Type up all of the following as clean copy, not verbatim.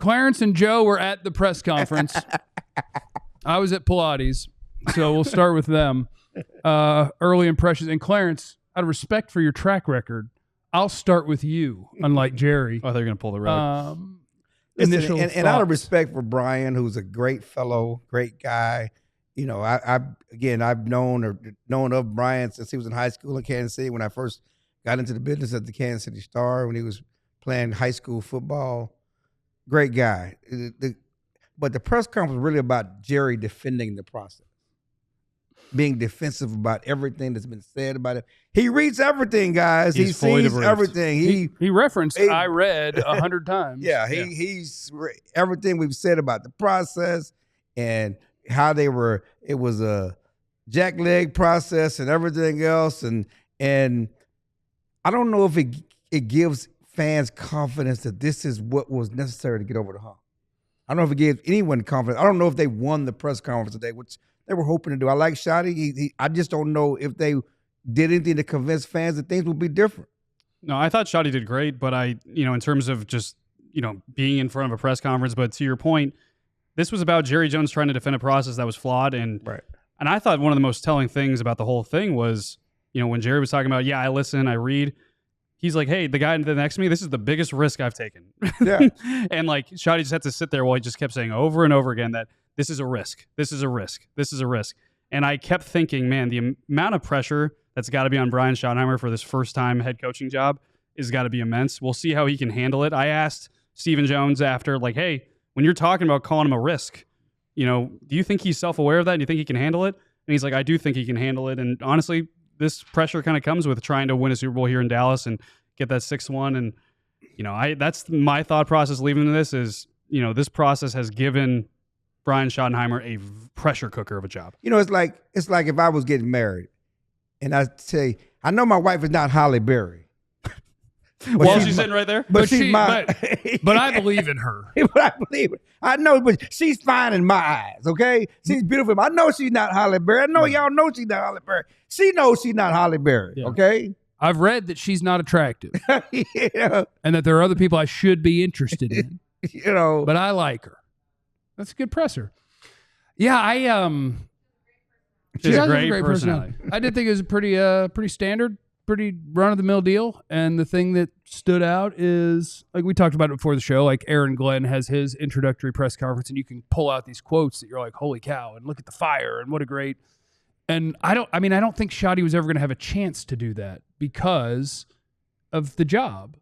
Clarence and Joe were at the press conference. I was at Pilates, so we'll start with them. Early impressions. And Clarence, out of respect for your track record, I'll start with you, unlike Jerry. Oh, they're going to pull the rug. Initial and out of respect for Brian, who's a great fellow, great guy. You know, I've known of Brian since he was in high school in Kansas City when I first got into the business at the Kansas City Star when he was playing high school football. Great guy. But the press conference was really about Jerry defending the process, being defensive about everything that's been said about it. He reads everything, guys. He sees everything. He referenced I read 100 times. Yeah, he's everything we've said about the process and how it was a jackleg process and everything else. And I don't know if it gives fans confidence that this is what was necessary to get over the hump. I don't know if it gives anyone confidence. I don't know if they won the press conference today, which they were hoping to do. I like Schotty. I just don't know if they did anything to convince fans that things would be different. No, I thought Schotty did great, but in terms of just, being in front of a press conference, but to your point, this was about Jerry Jones trying to defend a process that was flawed. And I thought one of the most telling things about the whole thing was, when Jerry was talking about, I listen, I read, he's like, hey, the guy next to me, this is the biggest risk I've taken. Yeah. And Schotty just had to sit there while he just kept saying over and over again that this is a risk. This is a risk. This is a risk. And I kept thinking, man, the amount of pressure that's got to be on Brian Schottenheimer for this first-time head coaching job is got to be immense. We'll see how he can handle it. I asked Stephen Jones after, hey, when you're talking about calling him a risk, do you think he's self-aware of that? Do you think he can handle it? And he's like, I do think he can handle it. And honestly, this pressure kind of comes with trying to win a Super Bowl here in Dallas and get that 6-1. And, that's my thought process leaving this is, this process has given Brian Schottenheimer a pressure cooker of a job. It's like if I was getting married and I say, I know my wife is not Halle Berry. Well, she's sitting right there. But I believe in her. But I believe it. I know, but she's fine in my eyes, okay? She's beautiful. I know she's not Halle Berry. I know y'all know she's not Halle Berry. She knows she's not Halle Berry, okay? I've read that she's not attractive. And that there are other people I should be interested in. But I like her. That's a good presser. Yeah, she's a great personality. I did think it was a pretty standard, pretty run-of-the-mill deal. And the thing that stood out is, we talked about it before the show, Aaron Glenn has his introductory press conference, and you can pull out these quotes that you're like, holy cow, and look at the fire, and what a great... And I don't think Schotty was ever going to have a chance to do that because of the job.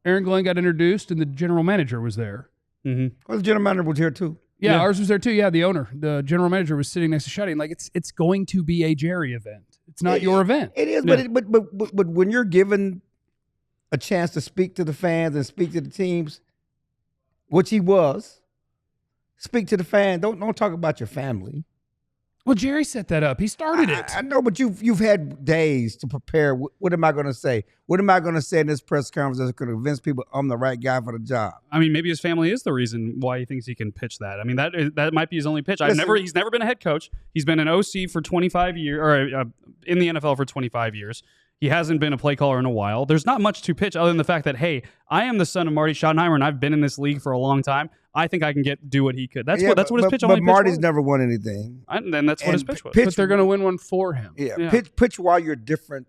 Aaron Glenn got introduced, and the general manager was there. Mm-hmm. Well, the general manager was here, too. Yeah, ours was there, too. Yeah, the owner. The general manager was sitting next to Schotty. And, it's going to be a Jerry event. It's not your event. It is, but when you're given a chance to speak to the fans and speak to the teams, which he was, speak to the fans. Don't talk about your family. Well, Jerry set that up. He started it. I know, but you've had days to prepare. What am I going to say? What am I going to say in this press conference that's going to convince people I'm the right guy for the job? I mean, maybe his family is the reason why he thinks he can pitch that. I mean, that might be his only pitch. He's never been a head coach. He's been an OC for 25 years, or in the NFL for 25 years. He hasn't been a play caller in a while. There's not much to pitch other than the fact that, hey, I am the son of Marty Schottenheimer, and I've been in this league for a long time. I think I can do what he could. That's what his pitch. But Marty's never won anything, and then that's what his pitch was. But they're going to win one for him. Yeah. Pitch while you're different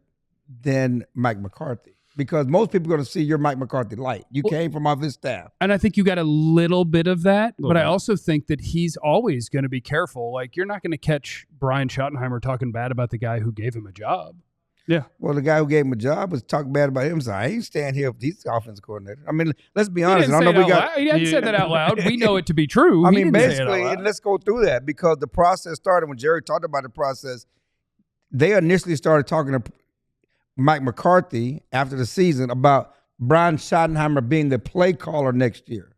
than Mike McCarthy, because most people are going to see you're Mike McCarthy light. You came from off his staff, and I think you got a little bit of that. But I also think that he's always going to be careful. You're not going to catch Brian Schottenheimer talking bad about the guy who gave him a job. Yeah. Well, the guy who gave him a job was talking bad about him. So I ain't staying here if he's the offensive coordinator. I mean, let's be honest. He didn't say that out loud. We know it to be true. I mean, basically, and let's go through that because the process started when Jerry talked about the process. They initially started talking to Mike McCarthy after the season about Brian Schottenheimer being the play caller next year.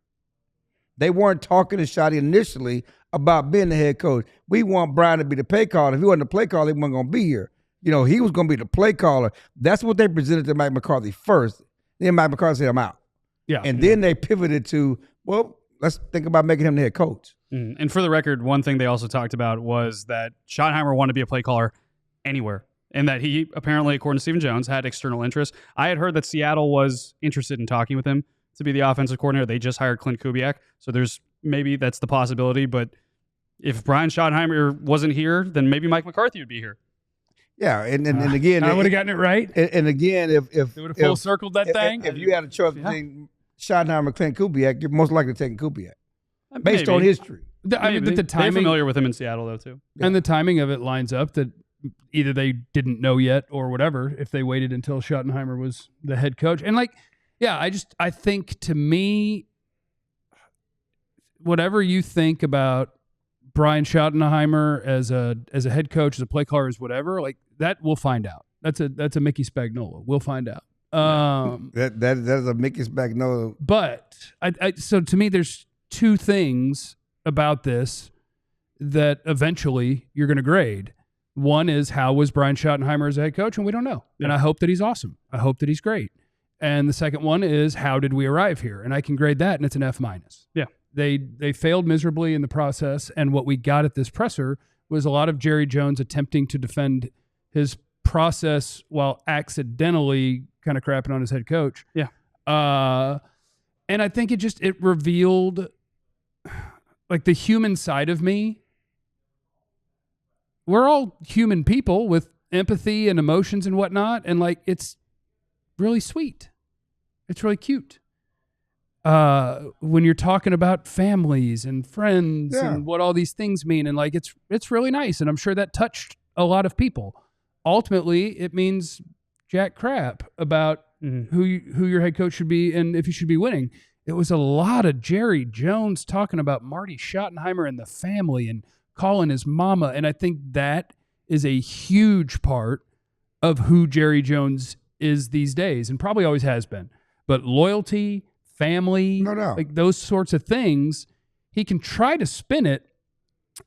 They weren't talking to Schotty initially about being the head coach. We want Brian to be the play caller. If he wasn't the play caller, he wasn't going to be here. He was going to be the play caller. That's what they presented to Mike McCarthy first. Then Mike McCarthy said, I'm out. Yeah. And then they pivoted to, well, let's think about making him the head coach. And for the record, one thing they also talked about was that Schottenheimer wanted to be a play caller anywhere. And that he apparently, according to Stephen Jones, had external interest. I had heard that Seattle was interested in talking with him to be the offensive coordinator. They just hired Clint Kubiak, so maybe that's the possibility. But if Brian Schottenheimer wasn't here, then maybe Mike McCarthy would be here. Yeah, and again, I would have gotten it right. And again, if They would have full circled that thing. if you had a choice between Schottenheimer and Clint Kubiak, you're most likely taking Kubiak based Maybe. on history. I mean, but the They're timing, familiar with him in Seattle, though, too. and the timing of it lines up that either they didn't know yet or whatever, if they waited until Schottenheimer was the head coach. And I think, to me, whatever you think about Brian Schottenheimer as a head coach, as a play caller, as whatever, like that, we'll find out. That's a Mickey Spagnola. We'll find out. That is a Mickey Spagnola. But so to me, there's two things about this that eventually you're going to grade. One is, how was Brian Schottenheimer as a head coach? And we don't know. Yeah. And I hope that he's awesome. I hope that he's great. And the second one is, how did we arrive here? And I can grade that, and it's an F-. Yeah. They failed miserably in the process, and what we got at this presser was a lot of Jerry Jones attempting to defend his process while accidentally kind of crapping on his head coach. Yeah. And I think it revealed like the human side of me. We're all human people with empathy and emotions and whatnot, and like it's really sweet. It's really cute. When you're talking about families and friends and what all these things mean, and like it's really nice, and I'm sure that touched a lot of people. Ultimately, it means jack crap about who your head coach should be and if you should be winning. It was a lot of Jerry Jones talking about Marty Schottenheimer and the family and calling his mama, and I think that is a huge part of who Jerry Jones is these days, and probably always has been. But loyalty, family, like those sorts of things, he can try to spin it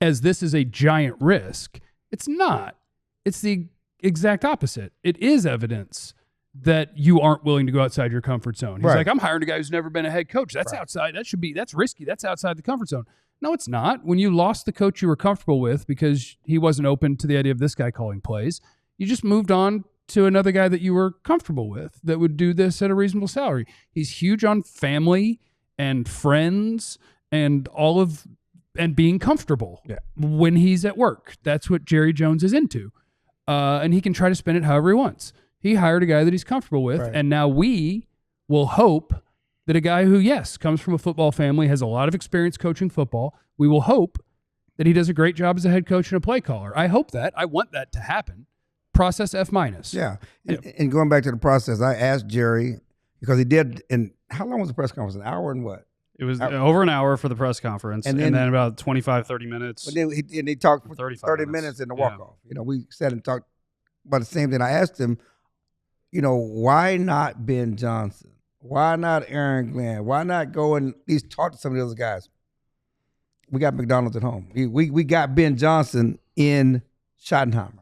as this is a giant risk. It's not. It's the exact opposite. It is evidence that you aren't willing to go outside your comfort zone. He's like, I'm hiring a guy who's never been a head coach. That's outside. That's risky. That's outside the comfort zone. No, it's not. When you lost the coach you were comfortable with because he wasn't open to the idea of this guy calling plays, you just moved on to another guy that you were comfortable with that would do this at a reasonable salary. He's huge on family and friends and being comfortable when he's at work. That's what Jerry Jones is into. And he can try to spin it however he wants. He hired a guy that he's comfortable with, and now we will hope that a guy who, yes, comes from a football family, has a lot of experience coaching football, we will hope that he does a great job as a head coach and a play caller. I hope that. I want that to happen. Process F-. Yeah. And going back to the process, I asked Jerry, because he did, and how long was the press conference? An hour and what? It was over an hour for the press conference, and then about 25, 30 minutes. But then he talked for 30 minutes in the walk-off. You know, we sat and talked about the same thing. I asked him, you know, why not Ben Johnson? Why not Aaron Glenn? Why not go and at least talk to some of those guys? We got McDonald's at home. We got Ben Johnson in Schottenheimer.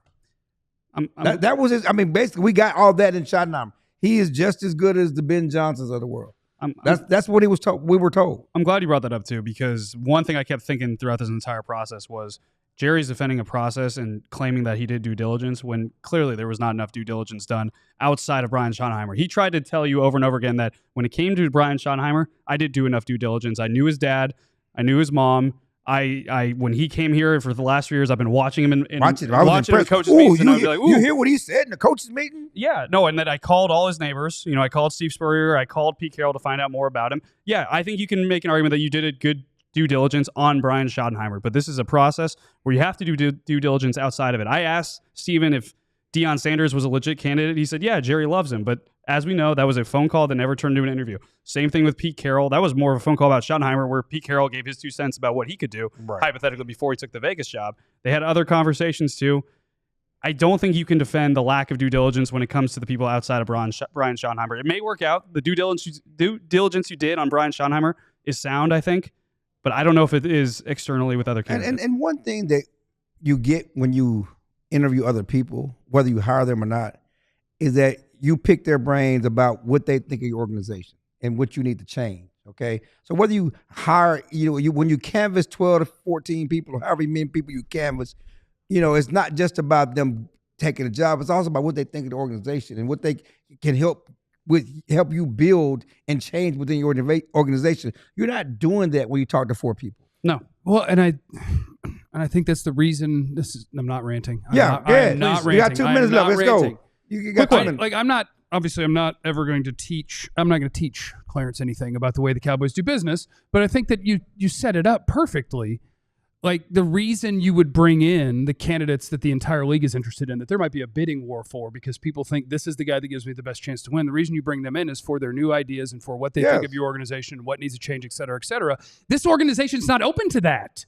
That was his. I mean, basically, we got all that in Schottenheimer. He is just as good as the Ben Johnsons of the world. That's what he was told. We were told. I'm glad you brought that up too, because one thing I kept thinking throughout this entire process was Jerry's defending a process and claiming that he did due diligence when clearly there was not enough due diligence done outside of Brian Schottenheimer. He tried to tell you over and over again that when it came to Brian Schottenheimer, I did do enough due diligence. I knew his dad. I knew his mom. I when he came here for the last 3 years, I've been watching him watching him in coaches' meetings, and I'd be like, you hear what he said in the coaches' meeting? Yeah, no, and then I called all his neighbors. You know, I called Steve Spurrier. I called Pete Carroll to find out more about him. Yeah, I think you can make an argument that you did a good due diligence on Brian Schottenheimer, but this is a process where you have to do due diligence outside of it. I asked Steven if Deion Sanders was a legit candidate. He said, yeah, Jerry loves him, but as we know, that was a phone call that never turned into an interview. Same thing with Pete Carroll. That was more of a phone call about Schottenheimer where Pete Carroll gave his 2 cents about what he could do, hypothetically, before he took the Vegas job. They had other conversations too. I don't think you can defend the lack of due diligence when it comes to the people outside of Brian Schottenheimer. It may work out. The due diligence you did on Brian Schottenheimer is sound, I think, but I don't know if it is externally with other candidates. And one thing that you get when you interview other people, whether you hire them or not, is that you pick their brains about what they think of your organization and what you need to change, okay? So whether you hire, when you canvas 12 to 14 people or however many people you canvas, it's not just about them taking a job. It's also about what they think of the organization and what they can help help you build and change within your organization. You're not doing that when you talk to 4 people. No. Well, and I think that's the reason. I'm not ranting. Yeah, I'm not ranting. You got 2 minutes left. Let's go. You got 2 minutes. Like I'm not ever going to teach. I'm not going to teach Clarence anything about the way the Cowboys do business. But I think that you set it up perfectly. Like the reason you would bring in the candidates that the entire league is interested in, that there might be a bidding war for because people think this is the guy that gives me the best chance to win. The reason you bring them in is for their new ideas and for what they think of your organization, what needs to change, et cetera, et cetera. This organization's not open to that.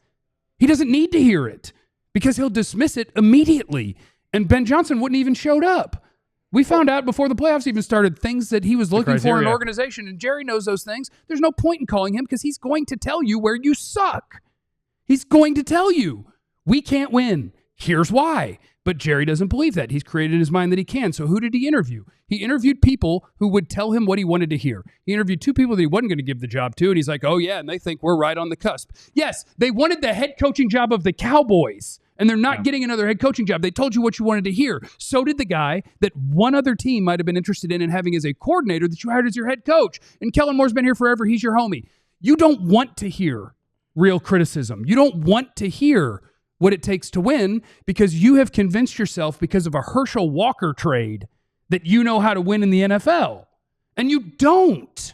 He doesn't need to hear it because he'll dismiss it immediately. And Ben Johnson wouldn't even showed up. We found out before the playoffs even started things that he was looking for in an organization, and Jerry knows those things. There's no point in calling him because he's going to tell you where you suck. He's going to tell you, we can't win. Here's why. But Jerry doesn't believe that. He's created in his mind that he can. So who did he interview? He interviewed people who would tell him what he wanted to hear. He interviewed 2 people that he wasn't going to give the job to, and he's like, oh, yeah, and they think we're right on the cusp. Yes, they wanted the head coaching job of the Cowboys, and they're not getting another head coaching job. They told you what you wanted to hear. So did the guy that one other team might have been interested in and having as a coordinator that you hired as your head coach. And Kellen Moore's been here forever. He's your homie. You don't want to hear real criticism. You don't want to hear what it takes to win because you have convinced yourself because of a Herschel Walker trade that you know how to win in the NFL. And you don't.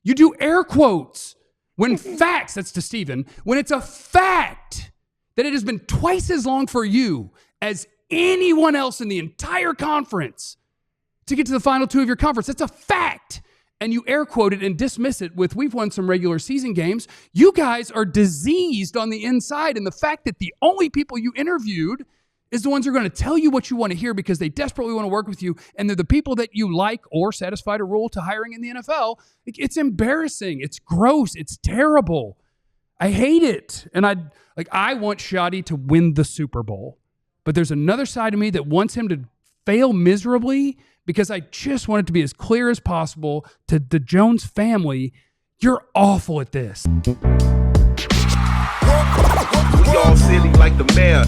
You do air quotes when facts, that's to Steven, when it's a fact that it has been twice as long for you as anyone else in the entire conference to get to the final 2 of your conference. That's a fact. And you air quote it and dismiss it with, we've won some regular season games. You guys are diseased on the inside. And the fact that the only people you interviewed is the ones who are going to tell you what you want to hear because they desperately want to work with you. And they're the people that you like or satisfied a rule to hiring in the NFL. It's embarrassing. It's gross. It's terrible. I hate it. And I want Schotty to win the Super Bowl. But there's another side of me that wants him to fail miserably because I just want it to be as clear as possible to the Jones family. You're awful at this. We all silly like the mayor.